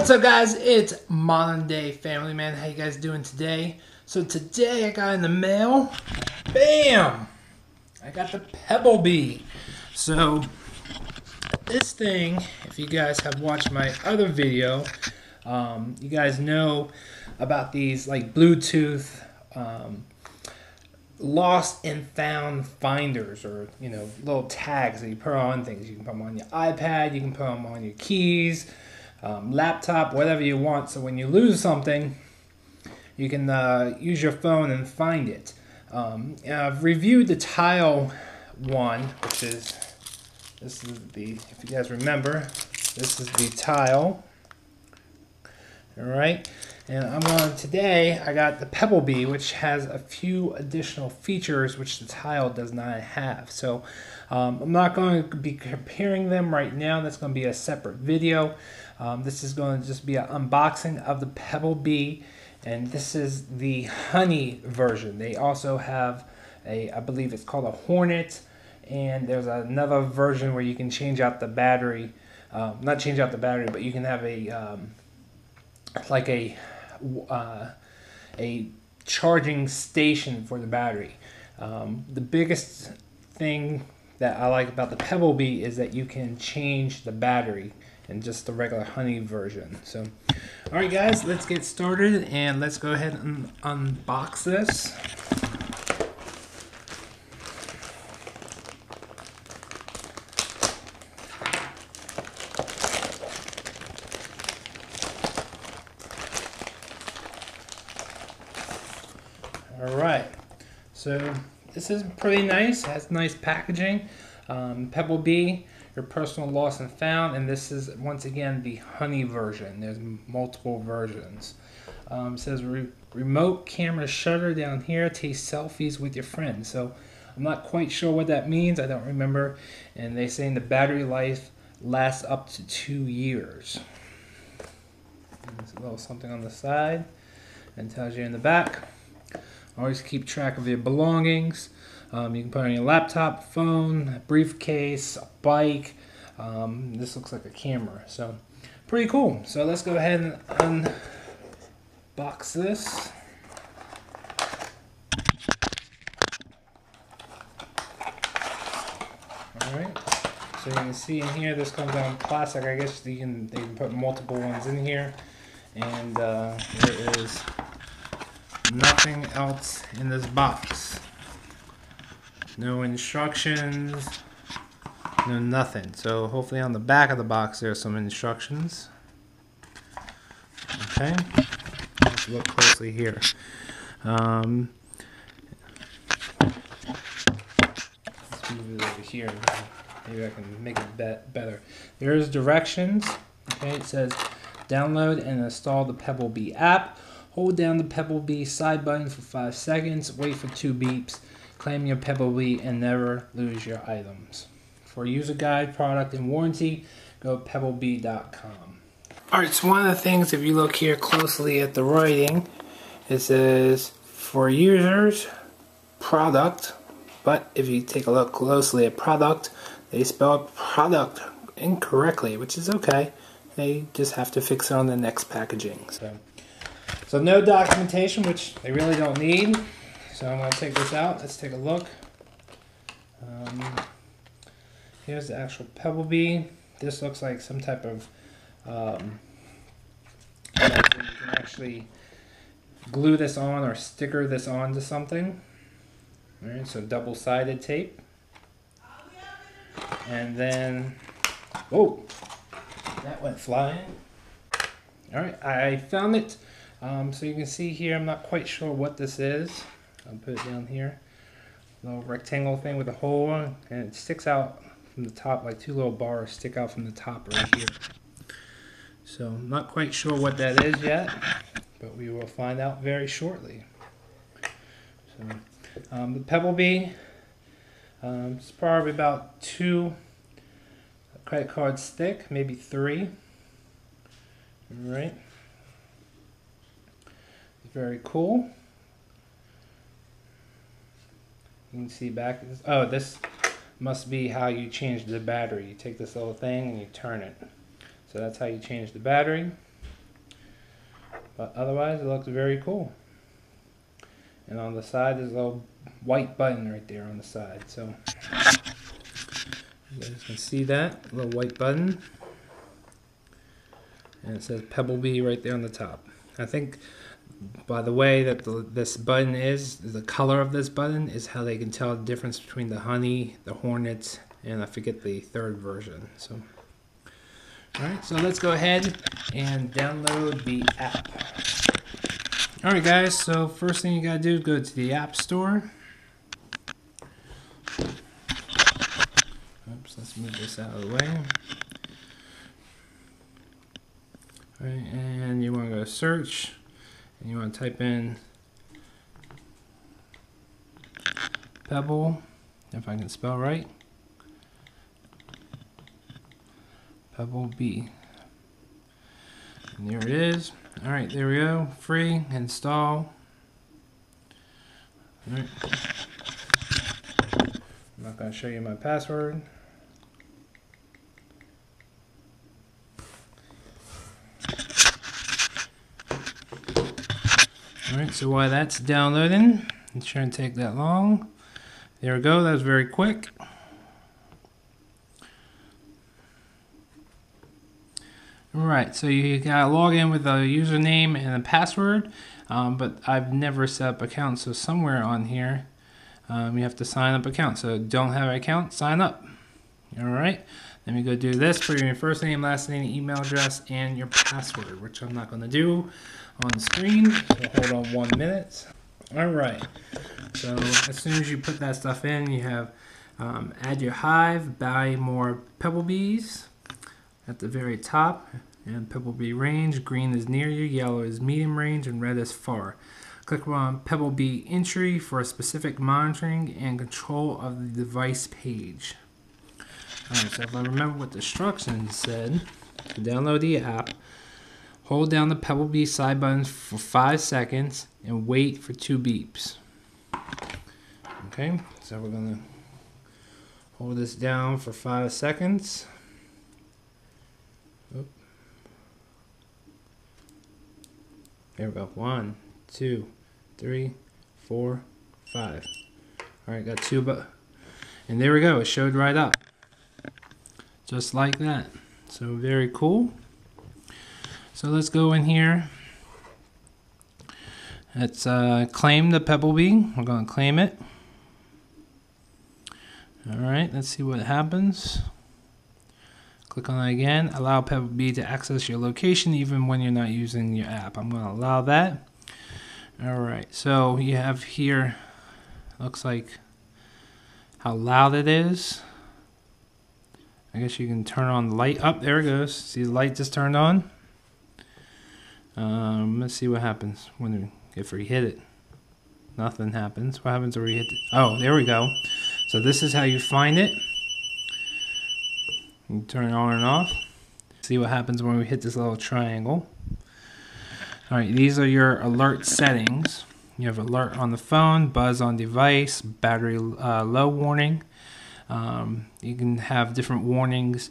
What's up, guys? It's Modern Day Family Man. How you guys doing today? So today I got in the mail, bam! I got the PebbleBee. So this thing, if you guys have watched my other video, you guys know about these like Bluetooth lost and found finders, or little tags that you put on things. You can put them on your iPad, you can put them on your keys, laptop, whatever you want. So when you lose something, you can use your phone and find it. I've reviewed the Tile one, which is, this is the, if you guys remember, this is the Tile. Alright, and today I got the PebbleBee, which has a few additional features which the Tile does not have. So I'm not going to be comparing them right now. That's going to be a separate video. This is going to just be an unboxing of the PebbleBee, and this is the honey version. They also have a, I believe it's called a Hornet, and there's another version where you can change out the battery. Not change out the battery, but you can have a like a charging station for the battery. The biggest thing that I like about the PebbleBee is that you can change the battery in just the regular honey version. So, alright guys, let's get started and let's go ahead and unbox this. Alright, so this is pretty nice. It has nice packaging. PebbleBee, your personal lost and found, and this is once again the honey version. There's multiple versions. It says remote camera shutter down here, take selfies with your friends. So I'm not quite sure what that means. I don't remember. And they say the battery life lasts up to 2 years. There's a little something on the side and tells you in the back. Always keep track of your belongings. You can put it on your laptop, phone, a briefcase, a bike. This looks like a camera, so pretty cool. So let's go ahead and unbox this. Alright, so you can see in here, this comes out in plastic. I guess they can put multiple ones in here. And there is nothing else in this box. No instructions, no nothing. So hopefully on the back of the box there's some instructions. Okay, let's look closely here. Let's move it over here. Maybe I can make it better. There's directions. Okay, it says download and install the PebbleBee app. Hold down the PebbleBee side button for 5 seconds. Wait for 2 beeps. Claim your PebbleBee and never lose your items. For user guide, product, and warranty, go to PebbleBee.com. Alright, so one of the things, if you look here closely at the writing, it says for users, product. But if you take a look closely at product, they spell product incorrectly, which is okay. They just have to fix it on the next packaging. So no documentation, which they really don't need. So I'm going to take this out. Let's take a look. Here's the actual PebbleBee. This looks like some type of, you can actually glue this on or sticker this on to something. Alright, so double-sided tape. And then, oh, that went flying. Alright, I found it. So you can see here, I'm not quite sure what this is. I'll put it down here. A little rectangle thing with a hole, and it sticks out from the top, like 2 little bars stick out from the top right here. So I'm not quite sure what that is yet, but we will find out very shortly. So the PebbleBee, it's probably about 2 credit cards thick, maybe 3. Alright. Very cool. You can see back. Oh, this must be how you change the battery. You take this little thing and you turn it. So that's how you change the battery. But otherwise, it looks very cool. And on the side, there's a little white button right there on the side. So you guys can see that little white button. And it says PebbleBee right there on the top. I think by the way that this button is, the color of this button is how they can tell the difference between the honey, the hornets, and I forget the third version. So, alright, so let's go ahead and download the app. Alright guys, so first thing you gotta do is go to the App Store. Oops, let's move this out of the way. Alright, and you want to go to search, and you want to type in Pebble, if I can spell right, PebbleBee. And there it is. Alright, there we go. Free, install. Alright. I'm not going to show you my password. Alright, so while that's downloading, it shouldn't take that long. There we go, that was very quick. Alright, so you gotta log in with a username and a password, but I've never set up accounts, so somewhere on here you have to sign up account. So don't have an account, sign up. Alright, let me go do this. Put your first name, last name, email address, and your password, which I'm not going to do on the screen. So hold on 1 minute. Alright, so as soon as you put that stuff in, you have add your hive, buy more PebbleBees at the very top, and PebbleBee range. Green is near you, yellow is medium range, and red is far. Click on PebbleBee entry for a specific monitoring and control of the device page. Alright, so if I remember what the instructions said, to download the app, hold down the PebbleBee side buttons for 5 seconds and wait for 2 beeps. Okay, so we're going to hold this down for 5 seconds. Oop. There we go. 1, 2, 3, 4, 5. Alright, got 2, and there we go. It showed right up. Just like that. So very cool. So let's go in here. Let's claim the PebbleBee. We're going to claim it. Alright, let's see what happens. Click on it again. Allow PebbleBee to access your location even when you're not using your app. I'm going to allow that. Alright, so you have here, looks like how loud it is. I guess you can turn on the light. Up, there it goes. See the light just turned on? Let's see what happens if we hit it. Nothing happens. What happens if we hit it? Oh, there we go. So this is how you find it. You turn it on and off. See what happens when we hit this little triangle. Alright, these are your alert settings. You have alert on the phone, buzz on device, battery low warning. You can have different warnings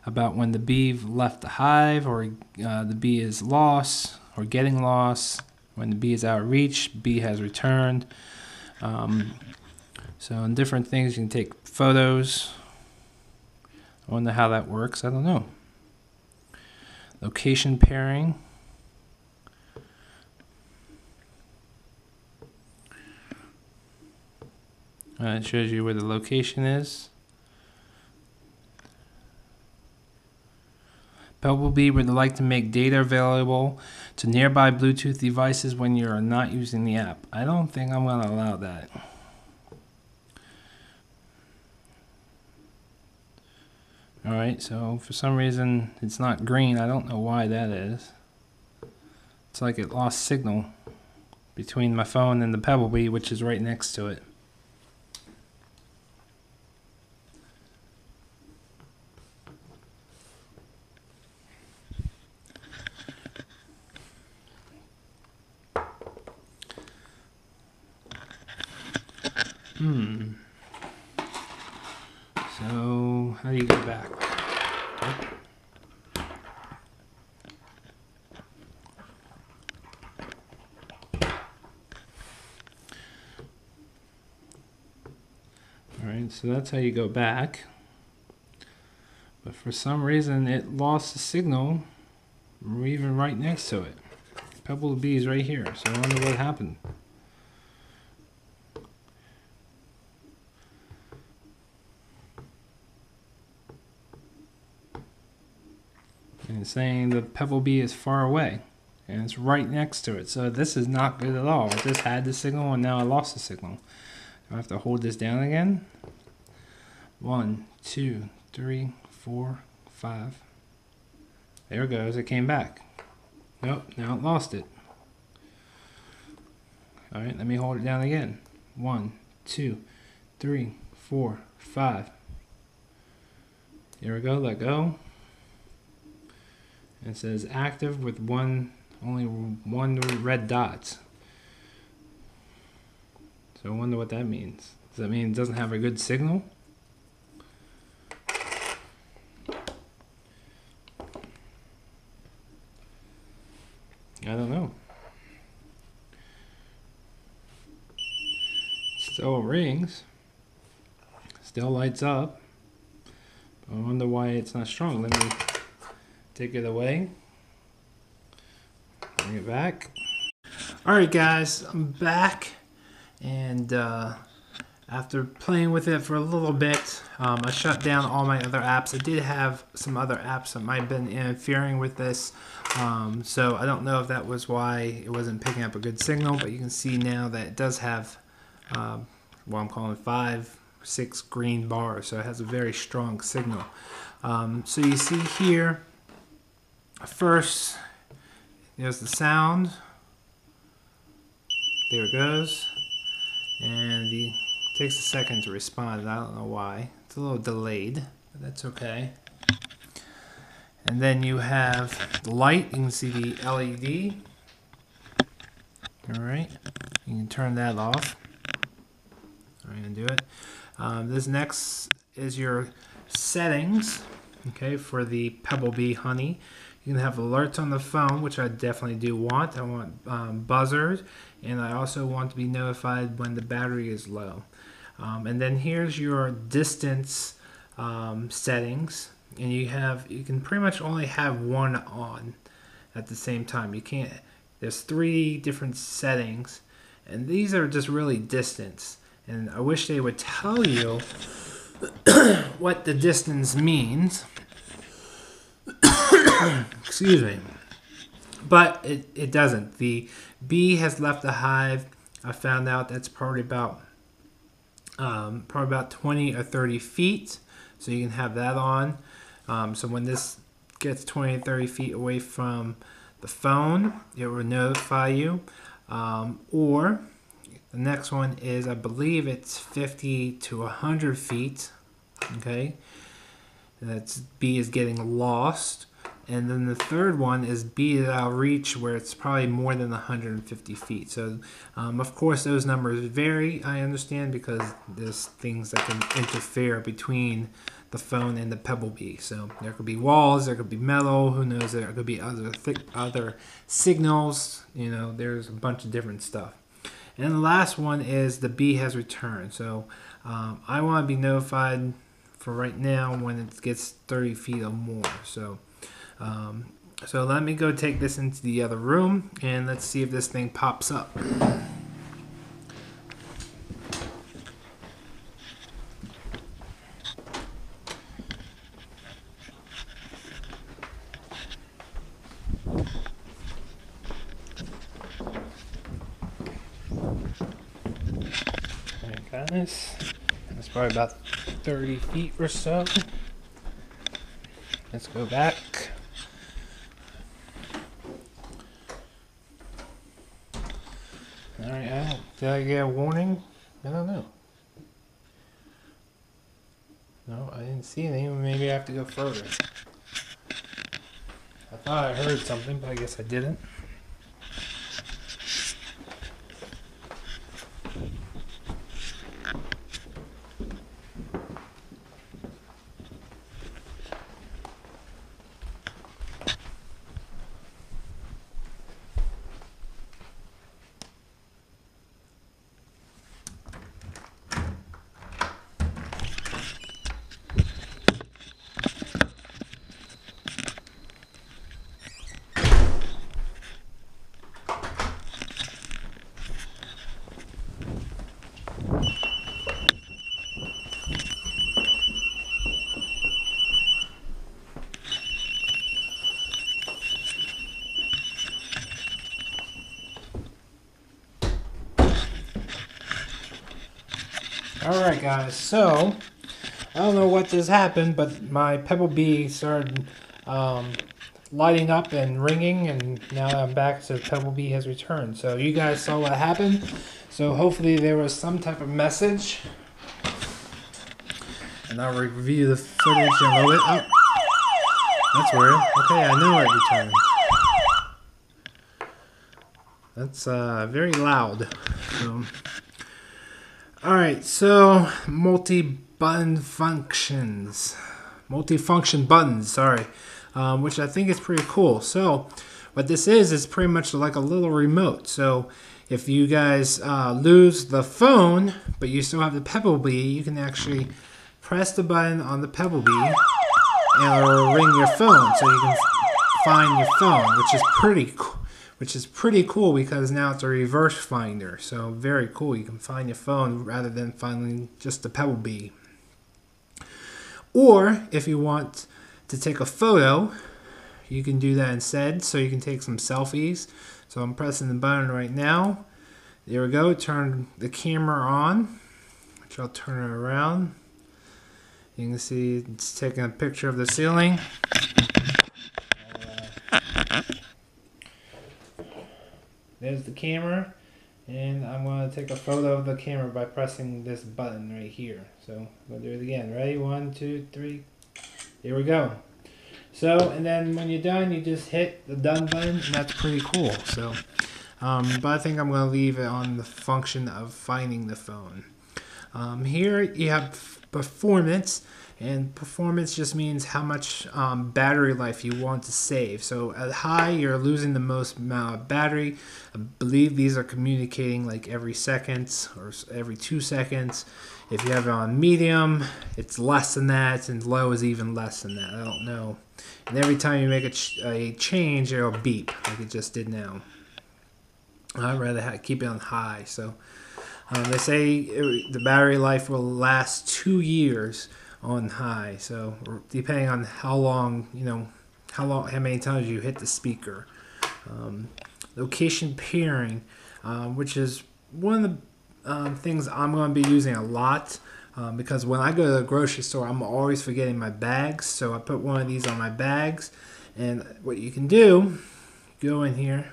about when the bee left the hive, or the bee is lost or getting lost. When the bee is out of reach, bee has returned. So in different things, you can take photos. I wonder how that works. I don't know. Location pairing. It shows you where the location is. PebbleBee would like to make data available to nearby Bluetooth devices when you are not using the app. I don't think I'm going to allow that. Alright, so for some reason it's not green. I don't know why that is. It's like it lost signal between my phone and the PebbleBee, which is right next to it. So, how do you get back? So that's how you go back. But for some reason it lost the signal even right next to it. PebbleBee is right here, so I wonder what happened. And it's saying the PebbleBee is far away, and it's right next to it. So this is not good at all. I just had the signal, and now I lost the signal. I have to hold this down again. 1, 2, 3, 4, 5. There it goes. It came back. Nope, now it lost it. All right, let me hold it down again. 1, 2, 3, 4, 5. Here we go. Let go. It says active with only one red dot. So I wonder what that means. Does that mean it doesn't have a good signal? I don't know. Still rings. Still lights up. I wonder why it's not strong. Let me take it away. Bring it back. Alright guys, I'm back. And after playing with it for a little bit, I shut down all my other apps. I did have some other apps that might have been interfering with this. So I don't know if that was why it wasn't picking up a good signal, but you can see now that it does have what I'm calling 5, 6 green bars. So it has a very strong signal. So you see here, first, there's the sound. There it goes. And it takes a second to respond. I don't know why. It's a little delayed, but that's okay. And then you have the light. You can see the LED. Alright. You can turn that off. I'm going to do it. This next is your settings, okay, for the PebbleBee Honey. You can have alerts on the phone, which I definitely do want. I want buzzers, and I also want to be notified when the battery is low. And then here's your distance settings, and you can pretty much only have one on at the same time. You can't. There's 3 different settings, and these are just really distance. And I wish they would tell you what the distance means. Excuse me. But it doesn't. The bee has left the hive. I found out that's probably about 20 or 30 feet. So you can have that on. So when this gets 20 or 30 feet away from the phone, it will notify you. Or the next one is, I believe it's 50 to 100 feet. Okay. And that's bee is getting lost. And then the third one is bee out of reach, where it's probably more than 150 feet. So, of course, those numbers vary, I understand, because there's things that can interfere between the phone and the PebbleBee. So there could be walls, there could be metal, who knows, there could be other signals. You know, there's a bunch of different stuff. And the last one is the bee has returned. So I want to be notified for right now when it gets 30 feet or more. So let me go take this into the other room, and let's see if this thing pops up. Alright guys, that's probably about 30 feet or so. Let's go back. Alright, did I get a warning? I don't know. No, I didn't see anything. Maybe I have to go further. I thought I heard something, but I guess I didn't. Alright guys, so I don't know what just happened, but my PebbleBee started lighting up and ringing, and now I'm back, so PebbleBee has returned. So you guys saw what happened, so hopefully there was some type of message. And I'll review the footage in a little bit. Oh, that's weird. Okay, I know it returned. That's very loud. So, alright, so multi-function buttons, sorry, which I think is pretty cool. So what this is pretty much like a little remote. So if you guys lose the phone, but you still have the PebbleBee, you can actually press the button on the PebbleBee and it'll ring your phone, so you can find your phone, which is pretty cool because now it's a reverse finder. So very cool. You can find your phone rather than finding just the PebbleBee. Or if you want to take a photo, you can do that instead. So you can take some selfies. So I'm pressing the button right now. There we go. Turn the camera on, which I'll turn it around. You can see it's taking a picture of the ceiling. There's the camera, and I'm going to take a photo of the camera by pressing this button right here. So we'll do it again. Ready? 1, 2, 3. Here we go. So, and then when you're done, you just hit the done button, and that's pretty cool. So, but I think I'm going to leave it on the function of finding the phone. Here you have performance, and performance just means how much battery life you want to save. So at high, you're losing the most amount of battery. I believe these are communicating like every second or every 2 seconds. If you have it on medium, it's less than that, and low is even less than that. I don't know. And every time you make a change, it'll beep like it just did now. I'd rather keep it on high. So they say the battery life will last 2 years on high. So depending on how long, how many times you hit the speaker. Location pairing, which is one of the things I'm going to be using a lot. Because when I go to the grocery store, I'm always forgetting my bags. So I put one of these on my bags. And what you can do, go in here,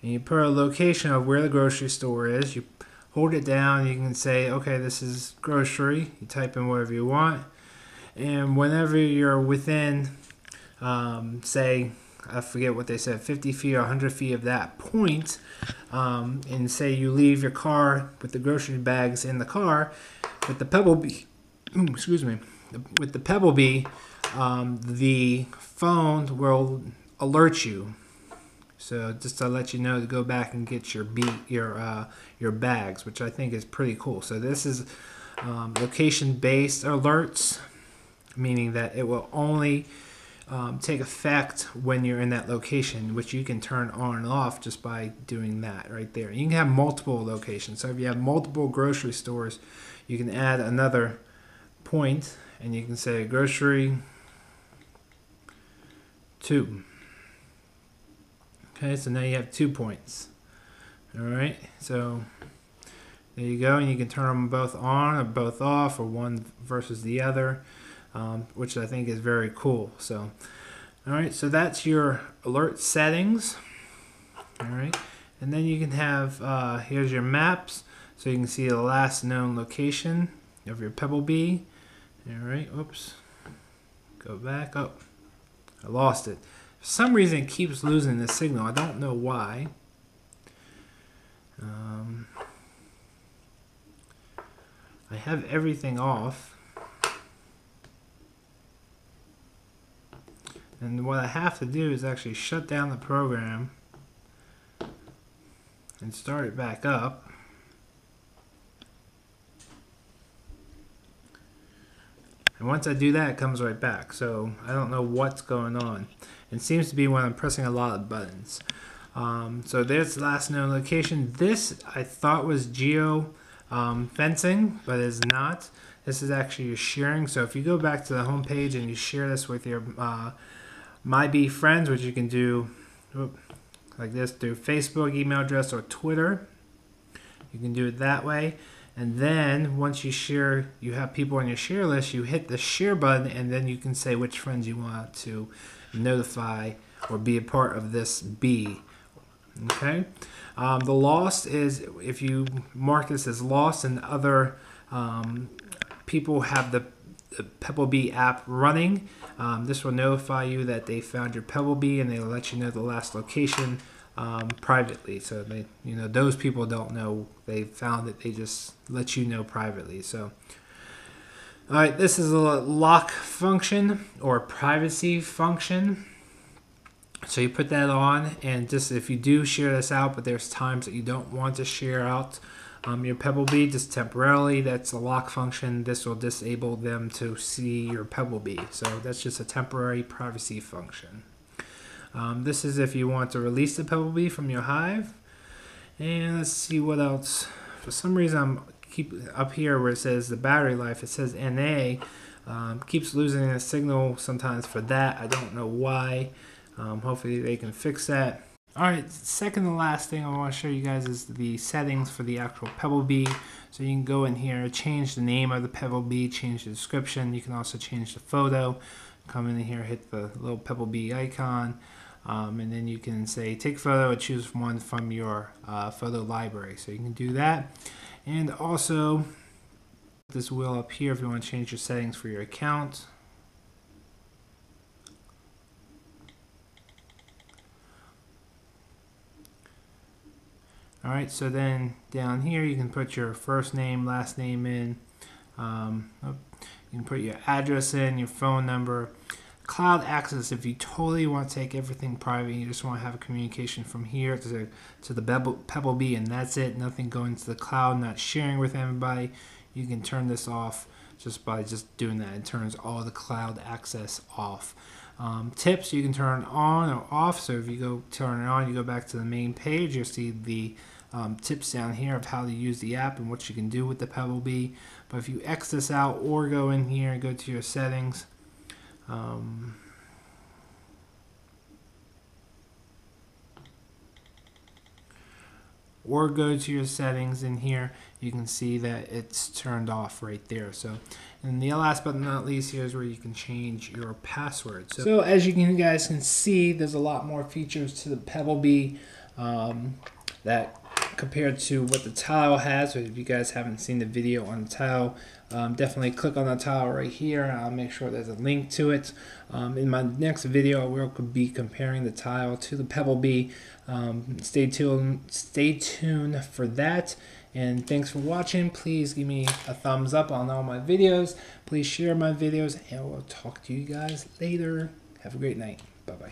and you put a location of where the grocery store is. You hold it down, you can say, okay, this is grocery. You type in whatever you want. And whenever you're within, say, I forget what they said, 50 feet or 100 feet of that point, and say you leave your car with the grocery bags in the car, with the PebbleBee, with the PebbleBee, the phone will alert you. So just to let you know to go back and get your bags, which I think is pretty cool. So this is location-based alerts, meaning that it will only take effect when you're in that location, which you can turn on and off just by doing that right there. You can have multiple locations. So if you have multiple grocery stores, you can add another point, and you can say grocery 2. Okay, so now you have 2 points. Alright, so there you go, and you can turn them both on or both off, or one versus the other, which I think is very cool. So, alright, so that's your alert settings. Alright, and then you can have, here's your maps, so you can see the last known location of your PebbleBee. Alright, whoops, go back up. I lost it. For some reason it keeps losing the signal. I don't know why. I have everything off. And what I have to do is actually shut down the program and start it back up. And once I do that, it comes right back. So I don't know what's going on. It seems to be when I'm pressing a lot of buttons. So there's the last known location. This I thought was geo fencing, but it's not. This is actually your sharing. So if you go back to the home page and you share this with your MyBee friends, which you can do like this through Facebook, email address, or Twitter, you can do it that way. And then once you share, you have people on your share list, you hit the share button, and then you can say which friends you want to notify or be a part of this bee. Okay. The lost is if you mark this as lost and other people have the PebbleBee app running, this will notify you that they found your PebbleBee, and they'll let you know the last location privately. So they, those people don't know they found it. They just let you know privately. So, all right, this is a lock function or privacy function. So you put that on, and just if you do share this out, but there's times that you don't want to share out your PebbleBee, just temporarily, that's a lock function. This will disable them to see your PebbleBee. So that's just a temporary privacy function. This is if you want to release the PebbleBee from your hive. And let's see what else. For some reason, I'm keep up here where it says the battery life, it says NA. Keeps losing a signal sometimes for that. I don't know why. Hopefully they can fix that. Alright, second to last thing I want to show you guys is the settings for the actual PebbleBee. So you can go in here, change the name of the PebbleBee, change the description. You can also change the photo. Come in here, hit the little PebbleBee icon, and then you can say take photo and choose one from your photo library. So you can do that. And also this wheel up here if you want to change your settings for your account. Alright, so then down here you can put your first name, last name in. You can put your address in, your phone number. Cloud access, if you totally want to take everything private, you just want to have a communication from here to the PebbleBee, and that's it. Nothing going to the cloud, not sharing with everybody. You can turn this off just by doing that. It turns all the cloud access off. Tips, you can turn on or off. So if you go turn it on, you go back to the main page, you'll see the tips down here of how to use the app and what you can do with the PebbleBee. But if you X this out or go in here and go to your settings, or go to your settings in here, you can see that it's turned off right there. So, and the last but not least here is where you can change your password. So as you guys can see, there's a lot more features to the PebbleBee that compared to what the tile has. So if you guys haven't seen the video on the tile, definitely click on the tile right here. I'll make sure there's a link to it. In my next video, I will be comparing the tile to the PebbleBee. Stay tuned for that. And thanks for watching. Please give me a thumbs up on all my videos. Please share my videos, and we'll talk to you guys later. Have a great night. Bye-bye.